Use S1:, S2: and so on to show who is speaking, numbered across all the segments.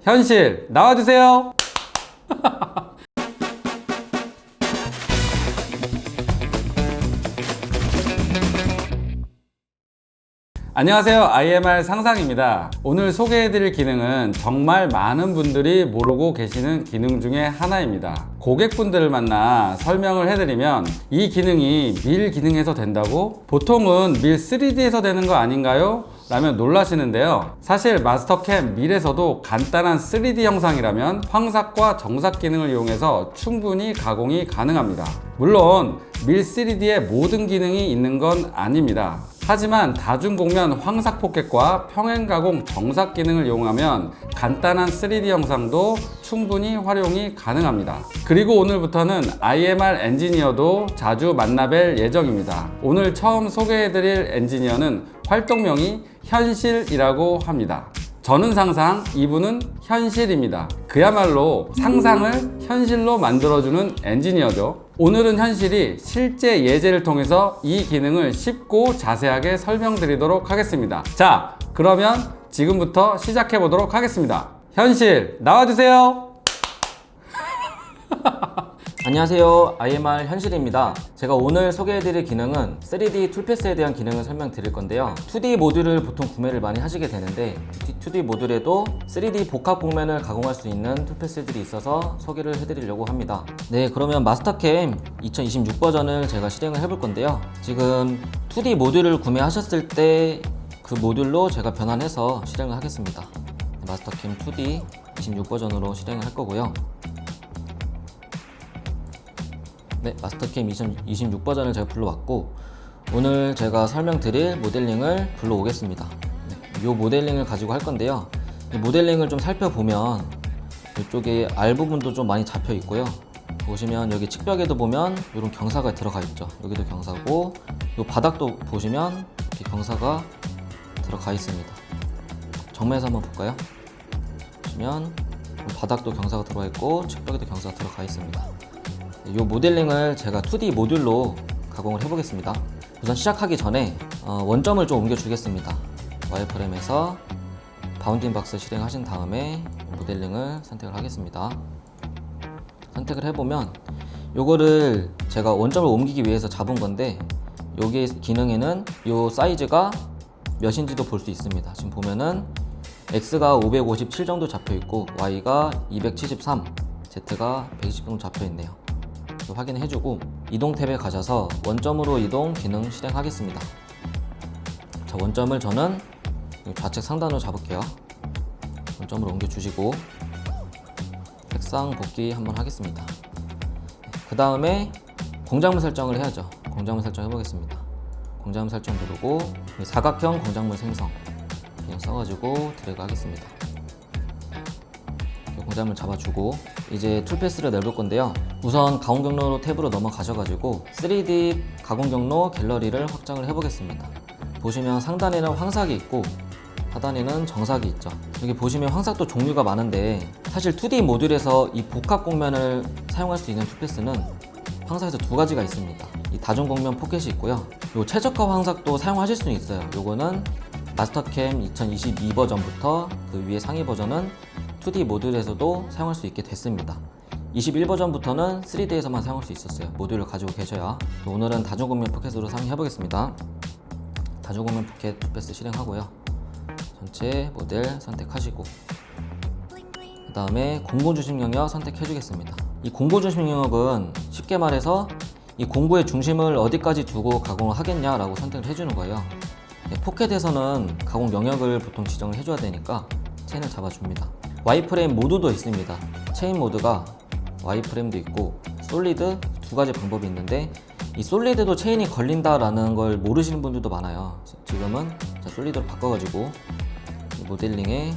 S1: 현실 나와주세요. 안녕하세요, IMR 상상입니다. 오늘 소개해드릴 기능은 정말 많은 분들이 모르고 계시는 기능 중에 하나입니다. 고객분들을 만나 설명을 해드리면 이 기능이 밀 기능에서 된다고? 보통은 밀 3D에서 되는 거 아닌가요? 라면 놀라시는데요. 사실 마스터캠 밀에서도 간단한 3D 영상이라면 황삭과 정삭 기능을 이용해서 충분히 가공이 가능합니다. 물론 밀 3D에 모든 기능이 있는 건 아닙니다. 하지만 다중공면 황삭 포켓과 평행가공 정삭 기능을 이용하면 간단한 3D 영상도 충분히 활용이 가능합니다. 그리고 오늘부터는 IMR 엔지니어도 자주 만나뵐 예정입니다. 오늘 처음 소개해드릴 엔지니어는 활동명이 현실이라고 합니다. 저는 상상, 이분은 현실입니다. 그야말로 상상을 현실로 만들어주는 엔지니어죠. 오늘은 현실이 실제 예제를 통해서 이 기능을 쉽고 자세하게 설명드리도록 하겠습니다. 자, 그러면 지금부터 시작해 보도록 하겠습니다. 현실 나와주세요.
S2: 안녕하세요, IMR 현실입니다. 제가 오늘 소개해드릴 기능은 3D 툴패스에 대한 기능을 설명드릴 건데요. 2D 모듈을 보통 구매를 많이 하시게 되는데 2D 모듈에도 3D 복합 공면을 가공할 수 있는 툴패스들이 있어서 소개를 해드리려고 합니다. 네, 그러면 마스터캠 2026 버전을 제가 실행을 해볼 건데요. 지금 2D 모듈을 구매하셨을 때 그 모듈로 제가 변환해서 실행을 하겠습니다. 마스터캠 2D 26 버전으로 실행을 할 거고요. 네, 마스터캠 2026 버전을 제가 불러왔고, 오늘 제가 설명드릴 모델링을 불러오겠습니다. 네, 이 모델링을 가지고 할 건데요. 이 모델링을 좀 살펴보면 이쪽에 알 부분도 좀 많이 잡혀 있고요. 보시면 여기 측벽에도 보면 이런 경사가 들어가 있죠. 여기도 경사고, 이 바닥도 보시면 이렇게 경사가 들어가 있습니다. 정면에서 한번 볼까요? 보시면 바닥도 경사가 들어가 있고 측벽에도 경사가 들어가 있습니다. 이 모델링을 제가 2D 모듈로 가공을 해보겠습니다. 우선 시작하기 전에 원점을 좀 옮겨 주겠습니다. 와이프램에서 바운딩 박스 실행하신 다음에 모델링을 선택을 하겠습니다. 선택을 해보면 요거를 제가 원점을 옮기기 위해서 잡은 건데, 여기 기능에는 요 사이즈가 몇인지도 볼 수 있습니다. 지금 보면은 X가 557 정도 잡혀 있고 Y가 273, Z가 120 정도 잡혀 있네요. 확인을 해주고 이동 탭에 가셔서 원점으로 이동 기능 실행하겠습니다. 자, 원점을 저는 좌측 상단으로 잡을게요. 원점으로 옮겨주시고 색상 복귀 한번 하겠습니다. 그 다음에 공작물 설정을 해야죠. 공작물 설정 해보겠습니다. 공작물 설정 누르고 사각형 공작물 생성 그냥 써가지고 드래그 하겠습니다. 공작물 잡아주고 이제 툴패스를 내볼 건데요. 우선 가공 경로 탭으로 넘어가셔가지고 3D 가공 경로 갤러리를 확장을 해보겠습니다. 보시면 상단에는 황삭이 있고 하단에는 정삭이 있죠. 여기 보시면 황삭도 종류가 많은데 사실 2D 모듈에서 이 복합 공면을 사용할 수 있는 툴패스는 황삭에서 두 가지가 있습니다. 이 다중공면 포켓이 있고요. 요 최적화 황삭도 사용하실 수는 있어요. 요거는 마스터캠 2022 버전부터 그 위에 상위 버전은 2D 모듈에서도 사용할 수 있게 됐습니다. 21 버전부터는 3D에서만 사용할 수 있었어요. 모듈을 가지고 계셔야. 오늘은 다중공면 포켓으로 사용해 보겠습니다. 다중공면 포켓 툴패스 실행하고요. 전체 모델 선택하시고 그 다음에 공구 중심 영역 선택해 주겠습니다. 이 공구 중심 영역은 쉽게 말해서 이 공구의 중심을 어디까지 두고 가공을 하겠냐 라고 선택을 해주는 거예요. 포켓에서는 가공 영역을 보통 지정을 해줘야 되니까 체인을 잡아줍니다. 와이프레임 모드도 있습니다. 체인 모드가 와이프레임도 있고 솔리드 두 가지 방법이 있는데, 이 솔리드도 체인이 걸린다라는 걸 모르시는 분들도 많아요. 지금은 솔리드로 바꿔가지고 모델링의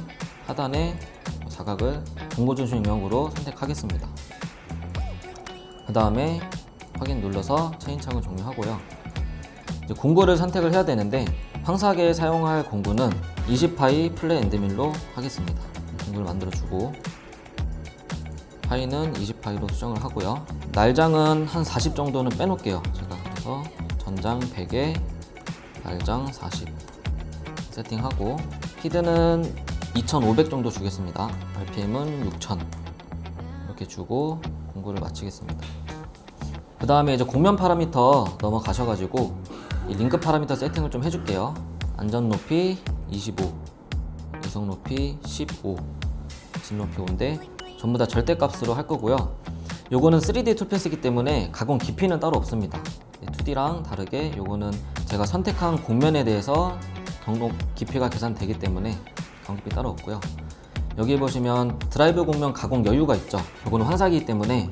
S2: 하단에 사각을 공구 중심 영역으로 선택하겠습니다. 그 다음에 확인 눌러서 체인 창을 종료하고요. 이제 공구를 선택을 해야 되는데 황삭에 사용할 공구는 20파이 플랫 엔드밀로 하겠습니다. 공구를 만들어주고 파이는 20파이로 수정을 하고요. 날장은 한 40 정도는 빼놓을게요. 제가 그래서 전장 100에 날장 40 세팅하고, 피드는 2500 정도 주겠습니다. RPM은 6000 이렇게 주고 공구를 마치겠습니다. 그 다음에 이제 곡면 파라미터 넘어가셔가지고 이 링크 파라미터 세팅을 좀 해줄게요. 안전 높이 25, 이속 높이 15, 진 높이 5인데 전부 다 절대값으로 할 거고요. 요거는 3D 툴패스이기 때문에 가공 깊이는 따로 없습니다. 2D랑 다르게 요거는 제가 선택한 곡면에 대해서 경로 깊이가 계산되기 때문에 가공 깊이 따로 없고요. 여기 보시면 드라이브 곡면 가공 여유가 있죠. 요거는 황사기이기 때문에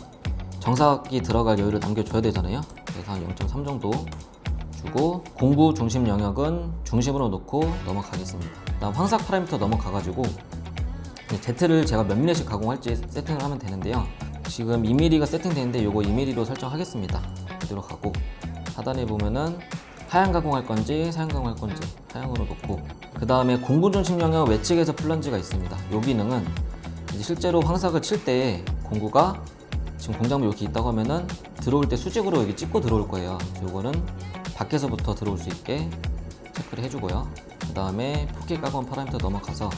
S2: 정삭이 들어갈 여유를 남겨줘야 되잖아요. 그래서 한 0.3 정도 주고 공구 중심 영역은 중심으로 놓고 넘어가겠습니다. 다음 황삭 파라미터 넘어가가지고 Z를 제가 몇 mm씩 가공할지 세팅을 하면 되는데요. 지금 2mm가 세팅되는데 요거 2mm로 설정하겠습니다. 그대로 가고 하단에 보면은 하향 가공할 건지 사양 가공할 건지 하향으로 놓고 그 다음에 공구 중심 영역 외측에서 플런지가 있습니다. 요 기능은 이제 실제로 황삭을 칠 때 공구가 지금 공작물 여기 있다고 하면은 들어올 때 수직으로 여기 찍고 들어올 거예요. 요거는 밖에서부터 들어올 수 있게 체크를 해주고요. 그 다음에 포켓 가공 파라미터 넘어가서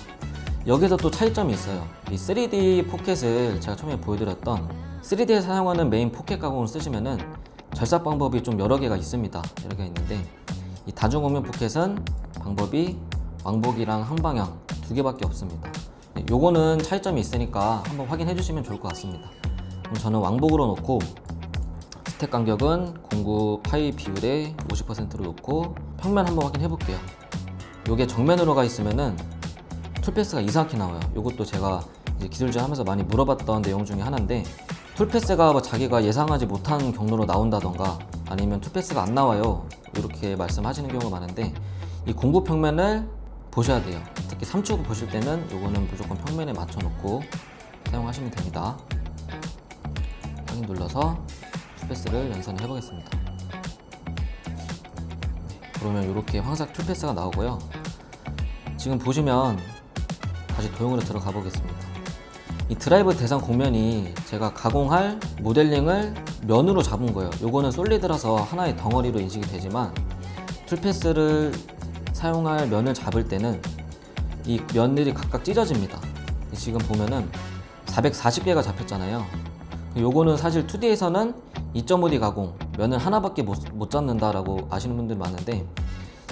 S2: 여기서 또 차이점이 있어요. 이 3D 포켓을 제가 처음에 보여드렸던 3D에 사용하는 메인 포켓 가공을 쓰시면은 절삭 방법이 좀 여러 개가 있습니다. 여러 개가 있는데 이 다중곡면 포켓은 방법이 왕복이랑 항방향 두 개밖에 없습니다. 요거는 차이점이 있으니까 한번 확인해 주시면 좋을 것 같습니다. 그럼 저는 왕복으로 놓고 스택 간격은 공구 파이 비율에 50%로 놓고 평면 한번 확인해 볼게요. 요게 정면으로 가 있으면은 툴패스가 이상하게 나와요. 요것도 제가 이제 기술자 하면서 많이 물어봤던 내용 중에 하나인데 툴패스가 뭐 자기가 예상하지 못한 경로로 나온다던가 아니면 툴패스가 안 나와요 이렇게 말씀하시는 경우가 많은데 이 공구 평면을 보셔야 돼요. 특히 3축 보실 때는 요거는 무조건 평면에 맞춰 놓고 사용하시면 됩니다. 확인 눌러서 툴패스를 연산해 보겠습니다. 그러면 이렇게 황삭 툴패스가 나오고요. 지금 보시면 다시 도형으로 들어가 보겠습니다. 이 드라이브 대상 곡면이 제가 가공할 모델링을 면으로 잡은 거예요. 요거는 솔리드라서 하나의 덩어리로 인식이 되지만 툴패스를 사용할 면을 잡을 때는 이 면들이 각각 찢어집니다. 지금 보면은 440개가 잡혔잖아요. 요거는 사실 2D에서는 2.5D 가공, 면을 하나밖에 못 잡는다라고 아시는 분들 많은데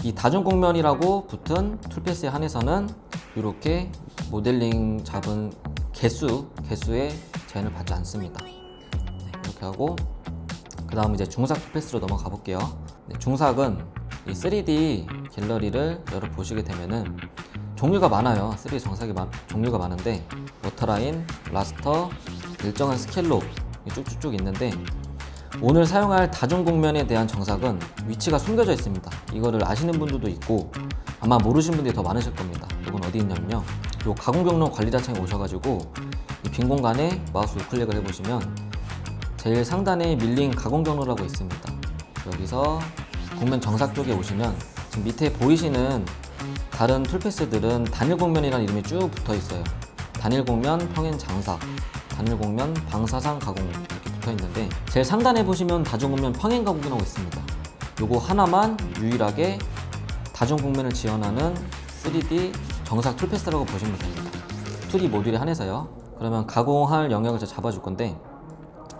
S2: 이 다중곡면이라고 붙은 툴패스에 한해서는 이렇게 모델링 잡은 개수의 제한을 받지 않습니다. 네, 이렇게 하고 그 다음 이제 중삭 툴패스로 넘어가 볼게요. 네, 중삭은 이 3D 갤러리를 열어보시게 되면은 종류가 많아요. 3D 정삭이 종류가 많은데 워터라인, 라스터, 일정한 스케일로 쭉쭉쭉 있는데 오늘 사용할 다중곡면에 대한 정삭은 위치가 숨겨져 있습니다. 이거를 아시는 분들도 있고 아마 모르시는 분들이 더 많으실 겁니다. 이건 어디 있냐면요, 요 가공 경로 관리자창에 오셔가지고 이 빈 공간에 마우스 우클릭을 해보시면 제일 상단에 밀링 가공 경로라고 있습니다. 여기서 곡면 정삭 쪽에 오시면 지금 밑에 보이시는 다른 툴패스들은 단일 곡면이라는 이름이 쭉 붙어 있어요. 단일 곡면 평행 장삭, 단일 곡면 방사상 가공 이렇게 붙어 있는데 제일 상단에 보시면 다중곡면 평행 가공이라고 있습니다. 요거 하나만 유일하게 다중곡면을 지원하는 3D 정삭 툴패스라고 보시면 됩니다. 2D 모듈에 한해서요. 그러면 가공할 영역을 제가 잡아줄 건데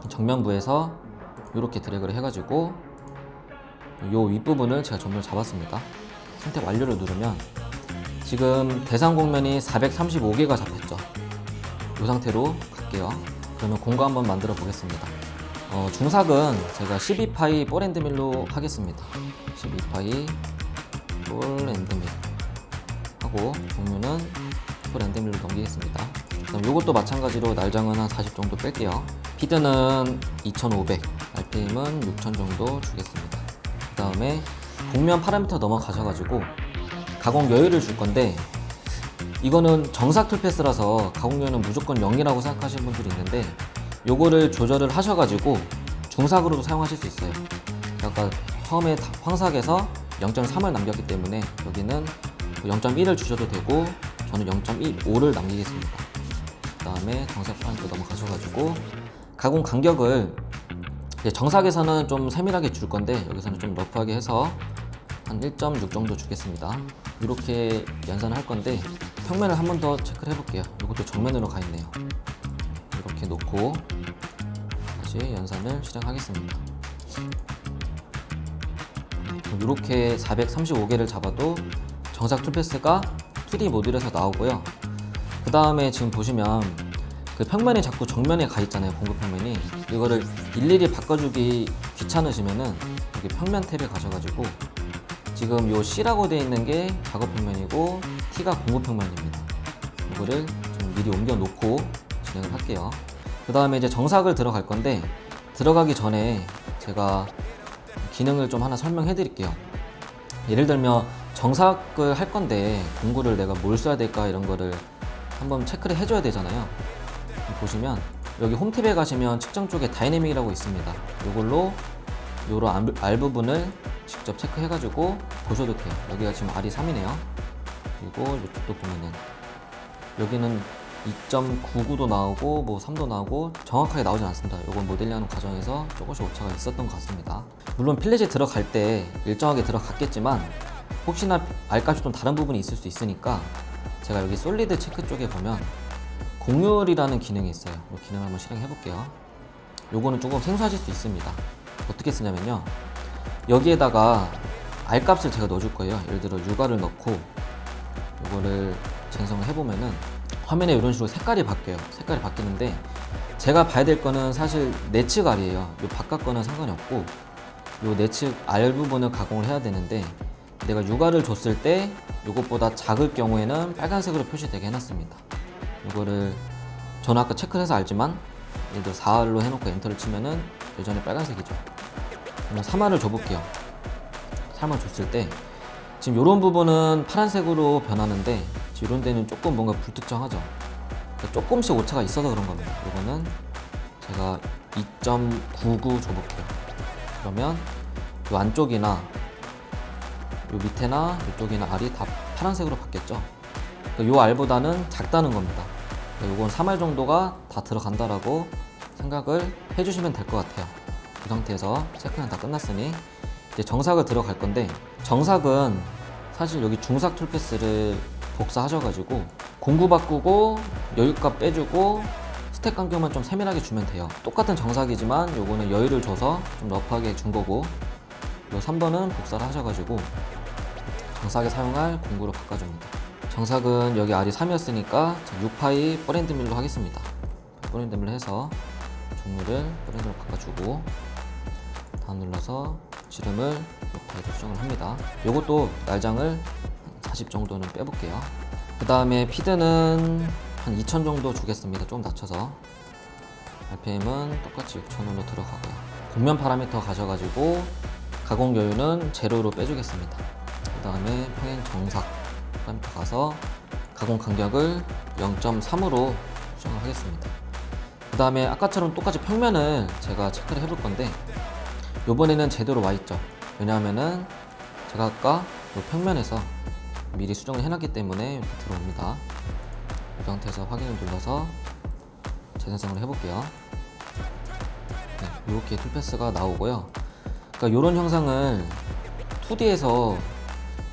S2: 정면부에서 이렇게 드래그를 해가지고 요 윗부분을 제가 전부 잡았습니다. 선택 완료를 누르면 지금 대상 곡면이 435개가 잡혔죠. 이 상태로 갈게요. 그러면 공구 한번 만들어 보겠습니다. 중삭은 제가 12파이 볼앤드밀로 하겠습니다. 12파이 볼앤드밀 하고 종류는 볼앤드밀로 넘기겠습니다. 그다음 요것도 마찬가지로 날장은 한 40 정도 뺄게요. 피드는 2500, RPM은 6000 정도 주겠습니다. 그 다음에 곡면 파라미터 넘어가셔가지고 가공 여유를 줄 건데 이거는 정삭 툴패스라서 가공 여유는 무조건 0이라고 생각하시는 분들이 있는데 요거를 조절을 하셔가지고 중삭으로도 사용하실 수 있어요. 아까 처음에 황삭에서 0.3을 남겼기 때문에 여기는 0.1을 주셔도 되고 저는 0.15를 남기겠습니다. 그 다음에 정삭 파라미터 넘어가셔가지고 가공 간격을 정삭에서는 좀 세밀하게 줄 건데 여기서는 좀 러프하게 해서 한 1.6 정도 주겠습니다. 이렇게 연산을 할 건데 평면을 한 번 더 체크를 해볼게요. 이것도 정면으로 가 있네요. 이렇게 놓고 다시 연산을 실행하겠습니다. 이렇게 435개를 잡아도 정삭 툴패스가 2D 모듈에서 나오고요. 그 다음에 지금 보시면 그 평면이 자꾸 정면에 가 있잖아요. 공급 평면이. 이거를 일일이 바꿔주기 귀찮으시면은 여기 평면 탭에 가셔가지고 지금 요 C라고 되어 있는 게 작업 평면이고 T가 공급 평면입니다. 이거를 좀 미리 옮겨 놓고 진행을 할게요. 그 다음에 이제 정삭을 들어갈 건데 들어가기 전에 제가 기능을 좀 하나 설명해 드릴게요. 예를 들면 정삭을 할 건데 공구를 내가 뭘 써야 될까 이런 거를 한번 체크를 해줘야 되잖아요. 보시면 여기 홈 탭에 가시면 측정 쪽에 다이내믹이라고 있습니다. 이걸로 요런 R 부분을 직접 체크해 가지고 보셔도 돼요. 여기가 지금 R이 3이네요. 그리고 이쪽도 보면은 여기는 2.99도 나오고 뭐 3도 나오고 정확하게 나오진 않습니다. 이건 모델링하는 과정에서 조금씩 오차가 있었던 것 같습니다. 물론 필렛이 들어갈 때 일정하게 들어갔겠지만 혹시나 R값이 좀 다른 부분이 있을 수 있으니까 제가 여기 솔리드 체크 쪽에 보면 공률이라는 기능이 있어요. 이 기능을 한번 실행해 볼게요. 요거는 조금 생소하실 수 있습니다. 어떻게 쓰냐면요, 여기에다가 R값을 제가 넣어줄 거예요. 예를 들어 유가를 넣고 요거를 쟁성을 해보면은 화면에 이런 식으로 색깔이 바뀌어요. 색깔이 바뀌는데 제가 봐야 될 거는 사실 내측 R이에요. 요 바깥 거는 상관이 없고 요 내측 R 부분을 가공을 해야 되는데 내가 유가를 줬을 때 요것보다 작을 경우에는 빨간색으로 표시되게 해놨습니다. 이거를 저는 아까 체크를 해서 알지만 예를 들어 4R로 해놓고 엔터를 치면은 여전히 빨간색이죠. 그럼 3R을 줘볼게요. 3R 줬을 때 지금 이런 부분은 파란색으로 변하는데 지금 이런 데는 조금 뭔가 불특정하죠. 그러니까 조금씩 오차가 있어서 그런 겁니다. 이거는 제가 2.99 줘볼게요. 그러면 이 안쪽이나 요 밑에나 이쪽이나 R이 다 파란색으로 바뀌었죠. 그러니까 요 R보다는 작다는 겁니다. 그러니까 요건 3R 정도가 다 들어간다라고 생각을 해주시면 될 것 같아요. 이 상태에서 체크는 다 끝났으니 이제 정삭을 들어갈 건데 정삭은 사실 여기 중삭 툴패스를 복사하셔가지고 공구 바꾸고 여유값 빼주고 스택 간격만 좀 세밀하게 주면 돼요. 똑같은 정삭이지만 요거는 여유를 줘서 좀 러프하게 준 거고 요 3번은 복사를 하셔가지고 정삭에 사용할 공구로 바꿔줍니다. 정삭은 여기 R이 3이었으니까 6파이 뽀랜드밀로 하겠습니다. 뽀랜드밀로 해서 종류를 뽀랜드로 바꿔주고 다음 눌러서 지름을 6파이로 수정을 합니다. 요것도 날장을 40 정도는 빼볼게요. 그 다음에 피드는 한 2000 정도 주겠습니다. 좀 낮춰서. RPM은 똑같이 6000으로 들어가고요. 곡면 파라미터 가셔가지고 가공 여유는 제로로 빼주겠습니다. 그 다음에 평행 정삭 파라미터 가서 가공 간격을 0.3으로 수정을 하겠습니다. 그 다음에 아까처럼 똑같이 평면을 제가 체크를 해볼 건데 요번에는 제대로 와 있죠. 왜냐하면은 제가 아까 요 평면에서 미리 수정을 해놨기 때문에 이렇게 들어옵니다. 이 상태에서 확인을 눌러서 재생성을 해볼게요. 네, 이렇게 툴패스가 나오고요. 그러니까 이런 형상을 2D에서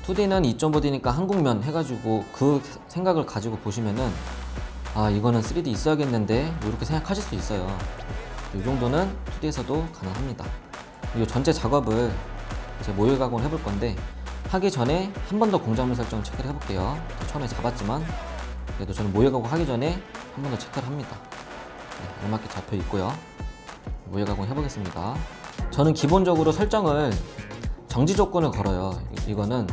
S2: 2D는 2.5D니까 한국면 해가지고 그 생각을 가지고 보시면은 아 이거는 3D 있어야겠는데 이렇게 생각하실 수 있어요. 이 정도는 2D에서도 가능합니다. 이 전체 작업을 이제 모의 가공을 해볼 건데 하기 전에 한 번 더 공작물 설정 체크를 해볼게요. 처음에 잡았지만 그래도 저는 모의 가공 하기 전에 한 번 더 체크를 합니다. 네, 알맞게 잡혀 있고요. 모의 가공 해보겠습니다. 저는 기본적으로 설정을 정지 조건을 걸어요. 이거는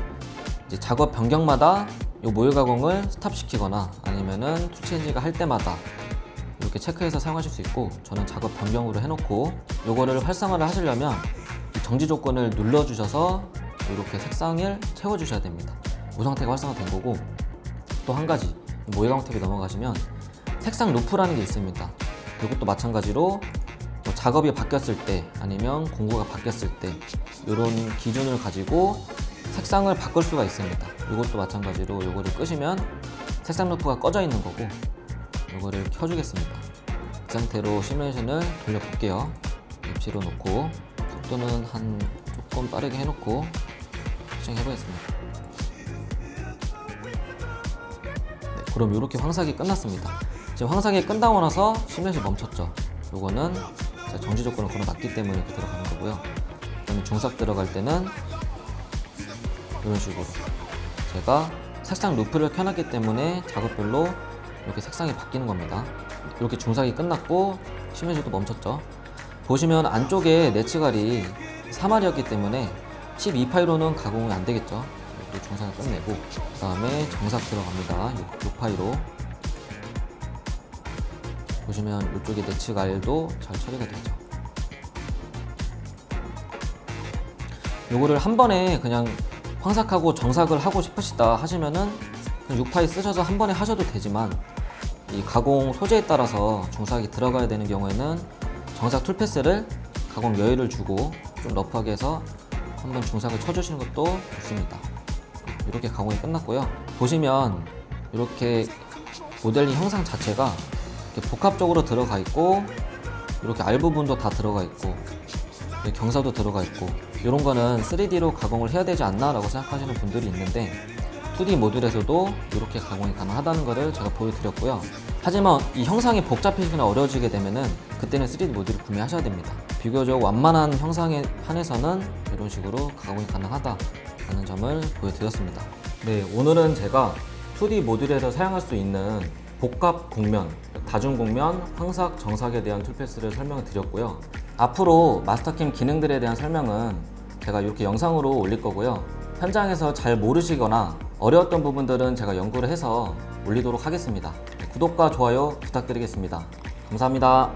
S2: 이제 작업 변경마다 이 모의 가공을 스탑시키거나 아니면은 툴체인지가 할 때마다 이렇게 체크해서 사용하실 수 있고 저는 작업 변경으로 해놓고 요거를 활성화를 하시려면 정지 조건을 눌러주셔서 이렇게 색상을 채워주셔야 됩니다. 이 상태가 활성화된 거고 또 한 가지 모의 가공 탭에 넘어가시면 색상 루프라는 게 있습니다. 이것도 마찬가지로 뭐 작업이 바뀌었을 때 아니면 공구가 바뀌었을 때 이런 기준을 가지고 색상을 바꿀 수가 있습니다. 이것도 마찬가지로 이거를 끄시면 색상 루프가 꺼져 있는 거고 이거를 켜주겠습니다. 이 상태로 시뮬레이션을 돌려볼게요. 입시로 놓고 속도는 한 조금 빠르게 해놓고 수정해보겠습니다. 네, 그럼 이렇게 황삭이 끝났습니다. 지금 황삭이 끝나고 나서 시멘이 멈췄죠. 요거는 제가 정지 조건을 걸어놨기 때문에 이렇게 들어가는 거고요. 그다음에 중삭 들어갈 때는 이런 식으로 제가 색상 루프를 켜놨기 때문에 작업별로 이렇게 색상이 바뀌는 겁니다. 이렇게 중삭이 끝났고 시멘도 멈췄죠. 보시면 안쪽에 내치갈이 3알이었기 때문에 12파이로는 가공이 안 되겠죠. 이렇게 중삭을 끝내고 그 다음에 정삭 들어갑니다. 6파이로 보시면 이쪽에 내치갈도 잘 처리가 되죠. 요거를 한 번에 그냥 황삭하고 정삭을 하고 싶으시다 하시면은 6파이 쓰셔서 한 번에 하셔도 되지만 이 가공 소재에 따라서 중삭이 들어가야 되는 경우에는 정삭 툴패스를 가공 여유를 주고 좀 러프하게 해서 한번 중삭을 쳐주시는 것도 좋습니다. 이렇게 가공이 끝났고요. 보시면 이렇게 모델링 형상 자체가 이렇게 복합적으로 들어가 있고 이렇게 알 부분도 다 들어가 있고 경사도 들어가 있고 이런 거는 3D로 가공을 해야 되지 않나 라고 생각하시는 분들이 있는데 2D 모듈에서도 이렇게 가공이 가능하다는 것을 제가 보여드렸고요. 하지만 이 형상이 복잡해지거나 어려워지게 되면은 그때는 3D 모듈을 구매하셔야 됩니다. 비교적 완만한 형상에 한해서는 이런 식으로 가공이 가능하다라는 점을 보여드렸습니다. 네, 오늘은 제가 2D 모듈에서 사용할 수 있는 복합 곡면, 다중 곡면, 황삭, 정삭에 대한 툴패스를 설명을 드렸고요. 앞으로 마스터캠 기능들에 대한 설명은 제가 이렇게 영상으로 올릴 거고요. 현장에서 잘 모르시거나 어려웠던 부분들은 제가 연구를 해서 올리도록 하겠습니다. 구독과 좋아요 부탁드리겠습니다. 감사합니다.